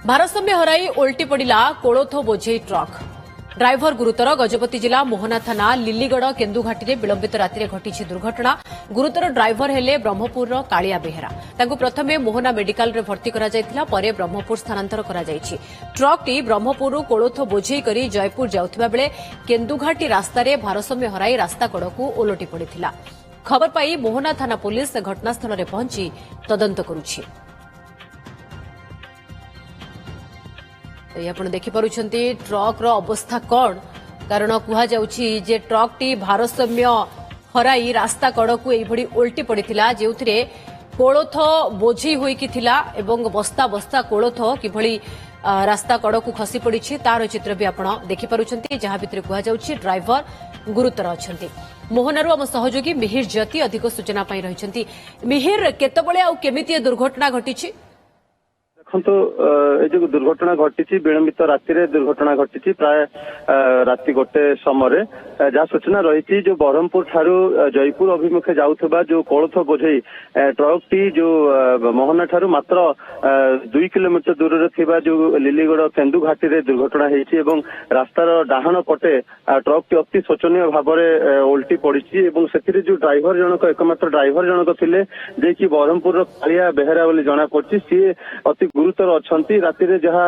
ଭାରସାମ୍ୟ ହରାଇ ଓଲଟି ପଡ଼ିଲା କୋଳଥ ବୋଝେଇ ଟ୍ରକ୍। ଡ୍ରାଇଭର ଗୁରୁତର। ଗଜପତି ଜିଲ୍ଲା ମୋହନା ଥାନା ଲିଲିଗଡ଼ କେନ୍ଦୁଘାଟିରେ ବିଳମ୍ବିତ ରାତିରେ ଘଟିଛି ଦୁର୍ଘଟଣା। ଗୁରୁତର ଡ୍ରାଇଭର ହେଲେ ବ୍ରହ୍ମପୁରର କାଳିଆ ବେହେରା। ତାଙ୍କୁ ପ୍ରଥମେ ମୋହନା ମେଡିକାଲରେ ଭର୍ତ୍ତି କରାଯାଇଥିଲା, ପରେ ବ୍ରହ୍ମପୁର ସ୍ଥାନାନ୍ତର କରାଯାଇଛି। ଟ୍ରକ୍ଟି ବ୍ରହ୍ମପୁରରୁ କୋଳଥ ବୋଝେଇ କରି ଜୟପୁର ଯାଉଥିବା ବେଳେ କେନ୍ଦୁଘାଟି ରାସ୍ତାରେ ଭାରସାମ୍ୟ ହରାଇ ରାସ୍ତା କଡ଼କୁ ଓଲଟି ପଡ଼ିଥିଲା। ଖବର ପାଇ ମୋହନା ଥାନା ପୁଲିସ ଘଟଣାସ୍ଥଳରେ ପହଞ୍ଚି ତଦନ୍ତ କରୁଛି। ଆପଣ ଦେଖିପାରୁଛନ୍ତି ଟ୍ରକ୍ର ଅବସ୍ଥା କ'ଣ, କାରଣ କୁହାଯାଉଛି ଯେ ଟ୍ରକ୍ଟି ଭାରସାମ୍ୟ ହରାଇ ରାସ୍ତା କଡ଼କୁ ଏଇଭଳି ଓଲଟି ପଡ଼ିଥିଲା, ଯେଉଁଥିରେ କୋଳଥ ବୋଝେଇ ହୋଇକି ଥିଲା ଏବଂ ବସ୍ତା ବସ୍ତା କୋଳଥ କିଭଳି ରାସ୍ତା କଡ଼କୁ ଖସି ପଡ଼ିଛି ତାର ଚିତ୍ର ବି ଆପଣ ଦେଖିପାରୁଛନ୍ତି, ଯାହା ଭିତରେ କୁହାଯାଉଛି ଡ୍ରାଇଭର ଗୁରୁତର ଅଛନ୍ତି। ମୋହନାରୁ ଆମ ସହଯୋଗୀ ମିହିର ଜ୍ୟୋତି ଅଧିକ ସୂଚନା ପାଇଁ ରହିଛନ୍ତି। ମିହିର, କେତେବେଳେ ଆଉ କେମିତି ଏ ଦୁର୍ଘଟଣା ଘଟିଛି? ଦେଖନ୍ତୁ, ଏ ଯୋଉ ଦୁର୍ଘଟଣା ଘଟିଛି ବିଳମ୍ବିତ ରାତିରେ ଦୁର୍ଘଟଣା ଘଟିଛି, ପ୍ରାୟ ରାତି 1 ସମୟରେ। ଯାହା ସୂଚନା ରହିଛି, ଯୋଉ ବ୍ରହ୍ମପୁର ଠାରୁ ଜୟପୁର ଅଭିମୁଖେ ଯାଉଥିବା ଯୋଉ କୋଳଥ ବୋଝେଇ ଟ୍ରକଟି ଯୋଉ ମୋହନା ଠାରୁ ମାତ୍ର 2 କିଲୋମିଟର ଦୂରରେ ଥିବା ଯୋଉ ଲିଲିଗଡ଼ କେନ୍ଦୁଘାଟିରେ ଦୁର୍ଘଟଣା ହେଇଛି ଏବଂ ରାସ୍ତାର ଡାହାଣ ପଟେ ଟ୍ରକଟି ଅତି ଶୋଚନୀୟ ଭାବରେ ଓଲଟି ପଡ଼ିଛି ଏବଂ ସେଥିରେ ଯୋଉ ଡ୍ରାଇଭର ଜଣକ ଏକମାତ୍ର ଡ୍ରାଇଭର ଜଣକ ଥିଲେ, ଯିଏକି ବ୍ରହ୍ମପୁରର କାଳିଆ ବେହେରା ବୋଲି ଜଣାପଡିଛି, ସିଏ ଅତି ଗୁରୁତର ଅଛନ୍ତି। ରାତିରେ ଯାହା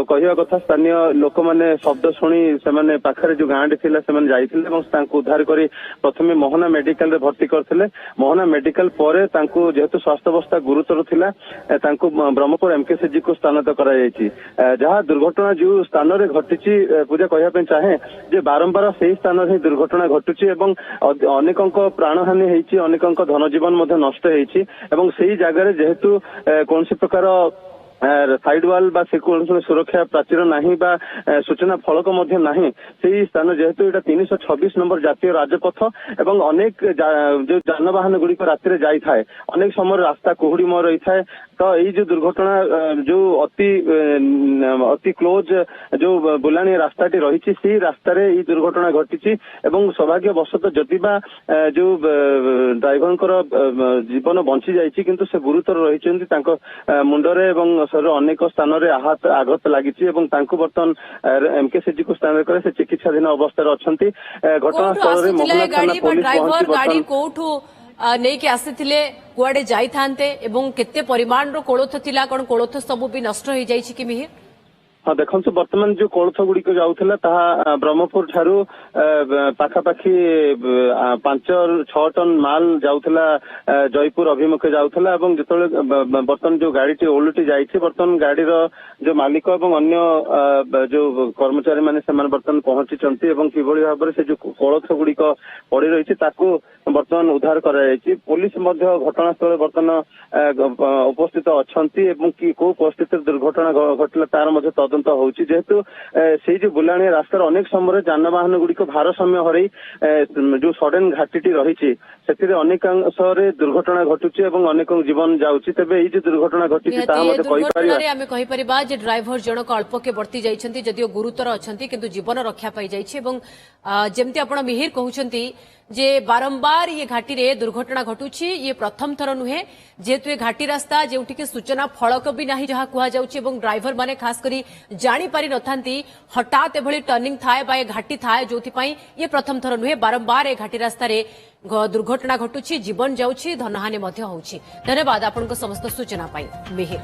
କହିବା କଥା, ସ୍ଥାନୀୟ ଲୋକମାନେ ଶବ୍ଦ ଶୁଣି ସେମାନେ ପାଖରେ ଯୋଉ ଗାଁଟି ଥିଲା ସେମାନେ ଯାଇଥିଲେ ଏବଂ ତାଙ୍କୁ ଉଦ୍ଧାର କରି ପ୍ରଥମେ ମୋହନା ମେଡିକାଲରେ ଭର୍ତ୍ତି କରିଥିଲେ। ମୋହନା ମେଡିକାଲ ପରେ ତାଙ୍କୁ ଯେହେତୁ ସ୍ୱାସ୍ଥ୍ୟାବସ୍ଥା ଗୁରୁତର ଥିଲା, ତାଙ୍କୁ ବ୍ରହ୍ମପୁର ଏମକେସିଜିକୁ ସ୍ଥାନାନ୍ତର କରାଯାଇଛି। ଯାହା ଦୁର୍ଘଟଣା ଯୋଉ ସ୍ଥାନରେ ଘଟିଛି, ପୂଜା କହିବା ପାଇଁ ଚାହେଁ ଯେ ବାରମ୍ବାର ସେହି ସ୍ଥାନରେ ହିଁ ଦୁର୍ଘଟଣା ଘଟୁଛି ଏବଂ ଅନେକଙ୍କ ପ୍ରାଣହାନି ହେଇଛି, ଅନେକଙ୍କ ଧନଜୀବନ ମଧ୍ୟ ନଷ୍ଟ ହେଇଛି ଏବଂ ସେହି ଜାଗାରେ ଯେହେତୁ କୌଣସି ପ୍ରକାର ସାଇଡ୍ ୱାଲ୍ ବା ସେ କୌଣସି ସୁରକ୍ଷା ପ୍ରାଚୀର ନାହିଁ ବା ସୂଚନା ଫଳକ ମଧ୍ୟ ନାହିଁ, ସେହି ସ୍ଥାନ ଯେହେତୁ ଏଇଟା 326 ନମ୍ବର ଜାତୀୟ ରାଜପଥ ଏବଂ ଅନେକ ଯୋଉ ଯାନବାହନ ଗୁଡିକ ରାତିରେ ଯାଇଥାଏ, ଅନେକ ସମୟରେ ରାସ୍ତା କୁହୁଡିମୟ ରହିଥାଏ। ତ ଏଇ ଯୋଉ ଦୁର୍ଘଟଣା ଯୋଉ ଅତି କ୍ଲୋଜ ଯୋଉ ବୁଲାଣି ରାସ୍ତାଟି ରହିଛି, ସେହି ରାସ୍ତାରେ ଏଇ ଦୁର୍ଘଟଣା ଘଟିଛି ଏବଂ ସୌଭାଗ୍ୟବଶତଃ ଯଦି ବା ଯୋଉ ଡ୍ରାଇଭରଙ୍କର ଜୀବନ ବଞ୍ଚି ଯାଇଛି, କିନ୍ତୁ ସେ ଗୁରୁତର ରହିଛନ୍ତି। ତାଙ୍କ ମୁଣ୍ଡରେ ଏବଂ ଶରୀର ଅନେକ ସ୍ଥାନରେ ଆଘାତ ଲାଗିଛି ଏବଂ ତାଙ୍କୁ ବର୍ତ୍ତମାନ ଏମକେସିଜିକୁ ସ୍ଥାନାନ୍ତର କରି ସେ ଚିକିତ୍ସାଧୀନ ଅବସ୍ଥାରେ ଅଛନ୍ତି। ଘଟଣାସ୍ଥଳରେ ମୋହନା ଥାନା ପୋଲିସ ପହଞ୍ଚି କୋଉଠୁ ନେଇକି ଆସିଥିଲେ, କୁଆଡେ ଯାଇଥାନ୍ତେ ଏବଂ କେତେ ପରିମାଣର କୋଳଥ ଥିଲା, କଣ କୋଳଥ ସବୁ ବି ନଷ୍ଟ ହେଇଯାଇଛି କି ମିହିର? ହଁ, ଦେଖନ୍ତୁ, ବର୍ତ୍ତମାନ ଯୋଉ କୋଳଥ ଗୁଡିକ ଯାଉଥିଲା ତାହା ବ୍ରହ୍ମପୁର ଠାରୁ ପାଖାପାଖି 5-6 ଟନ ମାଲ ଯାଉଥିଲା, ଜୟପୁର ଅଭିମୁଖେ ଯାଉଥିଲା ଏବଂ ଯେତେବେଳେ ବର୍ତ୍ତମାନ ଯୋଉ ଗାଡିଟି ଓଲଟି ଯାଇଛି, ବର୍ତ୍ତମାନ ଗାଡିର ଯୋଉ ମାଲିକ ଏବଂ ଅନ୍ୟ ଯୋଉ କର୍ମଚାରୀ ମାନେ ସେମାନେ ବର୍ତ୍ତମାନ ପହଞ୍ଚିଛନ୍ତି ଏବଂ କିଭଳି ଭାବରେ ସେ ଯୋଉ କୋଳଥ ଗୁଡିକ ପଡି ରହିଛି ତାକୁ ବର୍ତ୍ତମାନ ଉଦ୍ଧାର କରାଯାଇଛି। ପୋଲିସ ମଧ୍ୟ ଘଟଣାସ୍ଥଳରେ ବର୍ତ୍ତମାନ ଉପସ୍ଥିତ ଅଛନ୍ତି ଏବଂ କୋଉ ପରିସ୍ଥିତିରେ ଦୁର୍ଘଟଣା ଘଟିଲା ତାର ମଧ୍ୟ ତଦନ୍ତ ହଉଛି। ଯେହେତୁ ସେଇ ଯୋଉ ବୁଲାଣିଆ ରାସ୍ତାର ଅନେକ ସମୟରେ ଯାନବାହନ ଗୁଡିକ ଭାରସାମ୍ୟ ହରାଇ ଯୋଉ ସଡନ ଘାଟିଟି ରହିଛି, ସେଥିରେ ଅନେକାଂଶରେ ଦୁର୍ଘଟଣା ଘଟୁଛି ଏବଂ ଅନେକ ଜୀବନ ଯାଉଛି। ତେବେ ଏଇ ଯୋଉ ଦୁର୍ଘଟଣା ଘଟିଛି ତାହା ମଧ୍ୟ କହିପାରିବା, ଆମେ କହିପାରିବା ଯେ ଡ୍ରାଇଭର ଜଣକ ଅଳ୍ପକେ ବର୍ତ୍ତି ଯାଇଛନ୍ତି, ଯଦିଓ ଗୁରୁତର ଅଛନ୍ତି, କିନ୍ତୁ ଜୀବନ ରକ୍ଷା ପାଇଯାଇଛି। ଏବଂ ଯେମିତି ଆପଣ ମିହିର କହୁଛନ୍ତି ଯେ ବାରମ୍ବାର ଇଏ ଘାଟିରେ ଦୁର୍ଘଟଣା ଘଟୁଛି, ଇଏ ପ୍ରଥମ ଥର ନୁହେଁ, ଯେହେତୁ ଏ ଘାଟି ରାସ୍ତା ଯେଉଁଠିକି ସୂଚନା ଫଳକ ବି ନାହିଁ ଯାହା କୁହାଯାଉଛି ଏବଂ ଡ୍ରାଇଭର ମାନେ ଖାସ କରି ଜାଣିପାରି ନଥାନ୍ତି ହଠାତ୍ ଏଭଳି ଟର୍ଣ୍ଣିଂ ଥାଏ ବା ଏ ଘାଟି ଥାଏ, ଯୋଉଥିପାଇଁ ଇଏ ପ୍ରଥମ ଥର ନୁହେଁ, ବାରମ୍ବାର ଏ ଘାଟି ରାସ୍ତାରେ ଦୁର୍ଘଟଣା ଘଟୁଛି, ଜୀବନ ଯାଉଛି, ଧନହାନି ମଧ୍ୟ ହେଉଛି। ଧନ୍ୟବାଦ ଆପଣଙ୍କ ସମସ୍ତ ସୂଚନା ପାଇଁ ମିହିର।